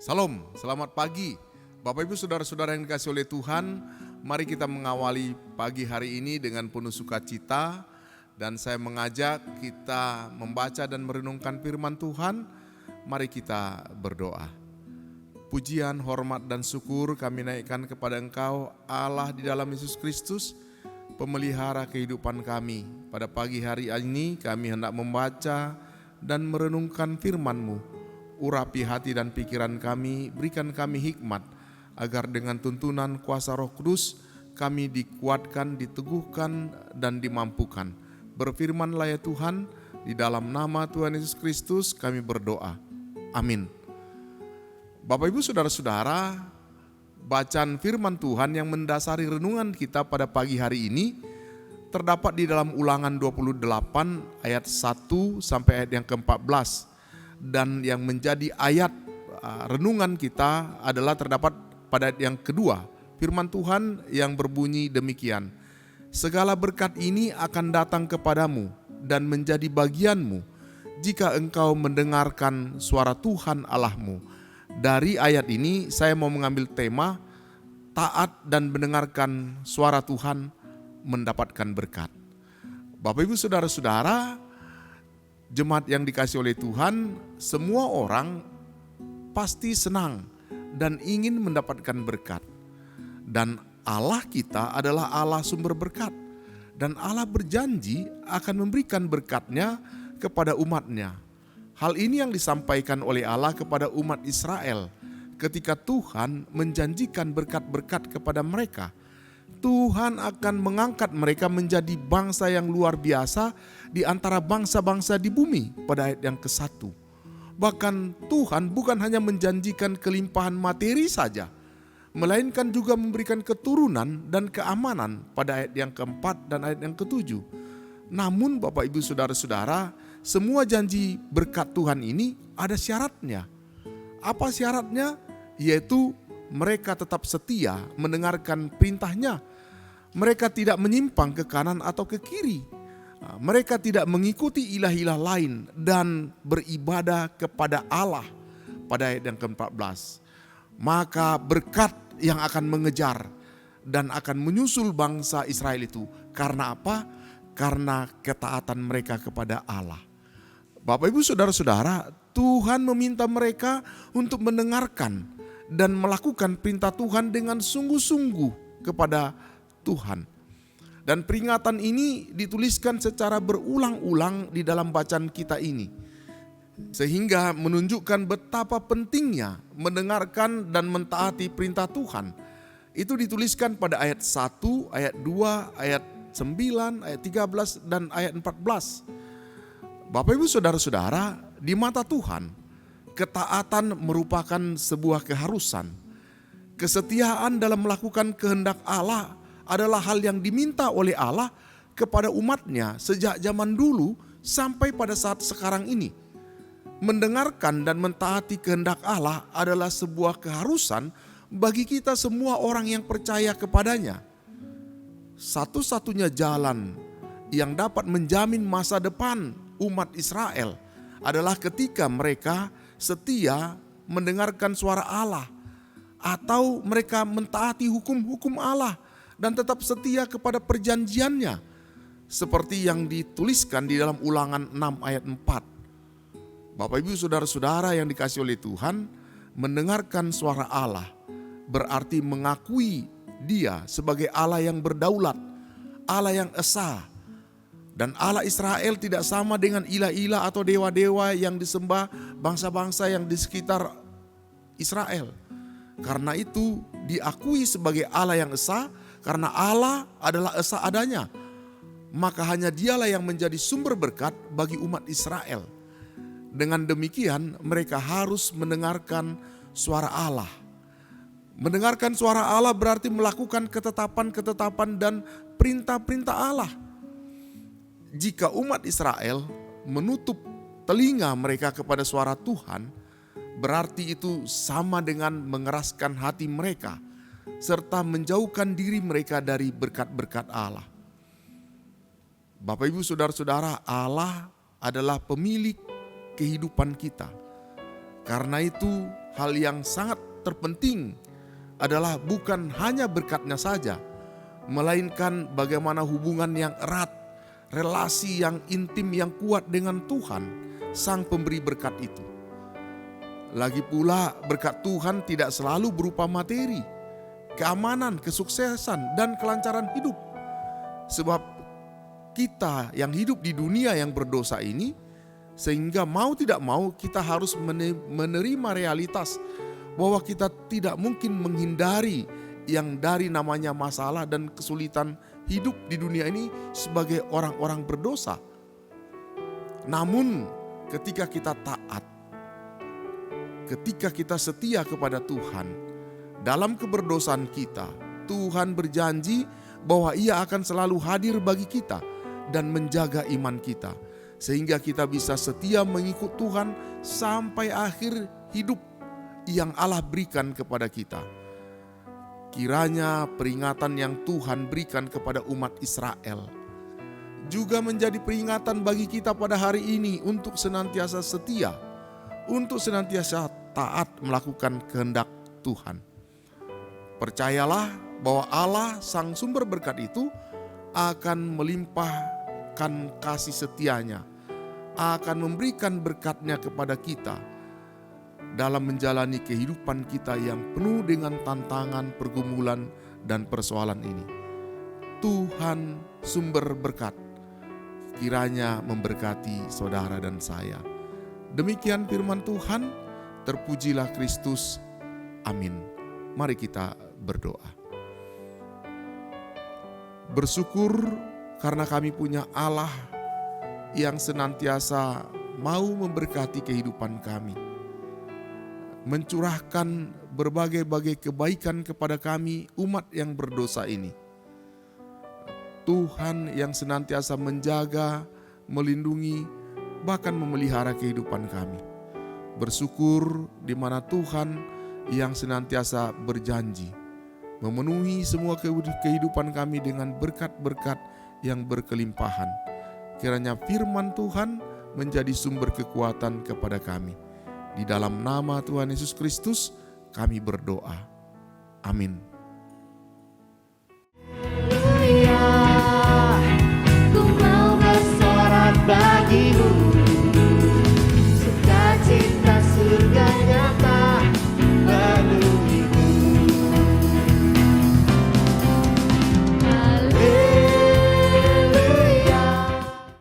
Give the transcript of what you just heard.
Salam, selamat pagi. Bapak Ibu saudara-saudara yang dikasihi oleh Tuhan, mari kita mengawali pagi hari ini dengan penuh sukacita. Dan saya mengajak kita membaca dan merenungkan firman Tuhan. Mari kita berdoa. Pujian, hormat dan syukur kami naikkan kepada Engkau Allah di dalam Yesus Kristus, pemelihara kehidupan kami. Pada pagi hari ini kami hendak membaca dan merenungkan firman-Mu. Urapi hati dan pikiran kami, berikan kami hikmat, agar dengan tuntunan kuasa Roh Kudus kami dikuatkan, diteguhkan, dan dimampukan. Berfirmanlah ya Tuhan, di dalam nama Tuhan Yesus Kristus kami berdoa. Amin. Bapak Ibu saudara-saudara, bacaan firman Tuhan yang mendasari renungan kita pada pagi hari ini terdapat di dalam Ulangan 28 ayat 1 sampai ayat yang ke-14. Dan yang menjadi ayat renungan kita adalah terdapat pada ayat yang kedua. Firman Tuhan yang berbunyi demikian. Segala berkat ini akan datang kepadamu dan menjadi bagianmu jika engkau mendengarkan suara Tuhan Allahmu. Dari ayat ini saya mau mengambil tema taat dan mendengarkan suara Tuhan mendapatkan berkat. Bapak Ibu saudara-saudara, jemaat yang dikasihi oleh Tuhan, semua orang pasti senang dan ingin mendapatkan berkat. Dan Allah kita adalah Allah sumber berkat. Dan Allah berjanji akan memberikan berkat-Nya kepada umat-Nya. Hal ini yang disampaikan oleh Allah kepada umat Israel ketika Tuhan menjanjikan berkat-berkat kepada mereka. Tuhan akan mengangkat mereka menjadi bangsa yang luar biasa di antara bangsa-bangsa di bumi pada ayat yang ke-1. Bahkan Tuhan bukan hanya menjanjikan kelimpahan materi saja, melainkan juga memberikan keturunan dan keamanan pada ayat yang ke-4 dan ayat yang ke-7. Namun Bapak Ibu saudara-saudara, semua janji berkat Tuhan ini ada syaratnya. Apa syaratnya? Yaitu mereka tetap setia mendengarkan perintah-Nya. Mereka tidak menyimpang ke kanan atau ke kiri. Mereka tidak mengikuti ilah-ilah lain dan beribadah kepada Allah pada ayat yang ke-14. Maka berkat yang akan mengejar dan akan menyusul bangsa Israel itu. Karena apa? Karena ketaatan mereka kepada Allah. Bapak Ibu saudara-saudara, Tuhan meminta mereka untuk mendengarkan dan melakukan perintah Tuhan dengan sungguh-sungguh kepada Tuhan. Dan peringatan ini dituliskan secara berulang-ulang di dalam bacaan kita ini. Sehingga menunjukkan betapa pentingnya mendengarkan dan mentaati perintah Tuhan. Itu dituliskan pada ayat 1, ayat 2, ayat 9, ayat 13, dan ayat 14. Bapak Ibu saudara-saudara, di mata Tuhan, ketaatan merupakan sebuah keharusan. Kesetiaan dalam melakukan kehendak Allah adalah hal yang diminta oleh Allah kepada umat-Nya sejak zaman dulu sampai pada saat sekarang ini. Mendengarkan dan mentaati kehendak Allah adalah sebuah keharusan bagi kita semua orang yang percaya kepadanya. Satu-satunya jalan yang dapat menjamin masa depan umat Israel adalah ketika mereka setia mendengarkan suara Allah, atau mereka mentaati hukum-hukum Allah dan tetap setia kepada perjanjiannya, seperti yang dituliskan di dalam Ulangan 6 ayat 4. Bapak Ibu saudara-saudara yang dikasihi oleh Tuhan, mendengarkan suara Allah berarti mengakui Dia sebagai Allah yang berdaulat, Allah yang esa. Dan Allah Israel tidak sama dengan ilah-ilah atau dewa-dewa yang disembah bangsa-bangsa yang di sekitar Israel. Karena itu diakui sebagai Allah yang esa, karena Allah adalah esa adanya. Maka hanya Dialah yang menjadi sumber berkat bagi umat Israel. Dengan demikian mereka harus mendengarkan suara Allah. Mendengarkan suara Allah berarti melakukan ketetapan-ketetapan dan perintah-perintah Allah. Jika umat Israel menutup telinga mereka kepada suara Tuhan, berarti itu sama dengan mengeraskan hati mereka, serta menjauhkan diri mereka dari berkat-berkat Allah. Bapak Ibu saudara-saudara, Allah adalah pemilik kehidupan kita. Karena itu hal yang sangat terpenting adalah bukan hanya berkatnya saja, melainkan bagaimana hubungan yang erat, relasi yang intim yang kuat dengan Tuhan, Sang Pemberi berkat itu. Lagi pula berkat Tuhan tidak selalu berupa materi, keamanan, kesuksesan, dan kelancaran hidup. Sebab kita yang hidup di dunia yang berdosa ini, sehingga mau tidak mau kita harus menerima realitas bahwa kita tidak mungkin menghindari yang dari namanya masalah dan kesulitan hidup di dunia ini sebagai orang-orang berdosa. Namun ketika kita taat, ketika kita setia kepada Tuhan, dalam keberdosaan kita, Tuhan berjanji bahwa Ia akan selalu hadir bagi kita dan menjaga iman kita, sehingga kita bisa setia mengikut Tuhan sampai akhir hidup yang Allah berikan kepada kita. Kiranya peringatan yang Tuhan berikan kepada umat Israel juga menjadi peringatan bagi kita pada hari ini untuk senantiasa setia, untuk senantiasa taat melakukan kehendak Tuhan. Percayalah bahwa Allah Sang Sumber berkat itu akan melimpahkan kasih setianya, akan memberikan berkatnya kepada kita dalam menjalani kehidupan kita yang penuh dengan tantangan, pergumulan, dan persoalan ini. Tuhan sumber berkat kiranya memberkati saudara dan saya. Demikian firman Tuhan, terpujilah Kristus. Amin. Mari kita berdoa. Bersyukur karena kami punya Allah yang senantiasa mau memberkati kehidupan kami, mencurahkan berbagai-bagai kebaikan kepada kami umat yang berdosa ini. Tuhan yang senantiasa menjaga, melindungi, bahkan memelihara kehidupan kami. Bersyukur di mana Tuhan yang senantiasa berjanji memenuhi semua kehidupan kami dengan berkat-berkat yang berkelimpahan. Kiranya firman Tuhan menjadi sumber kekuatan kepada kami. Di dalam nama Tuhan Yesus Kristus kami berdoa. Amin.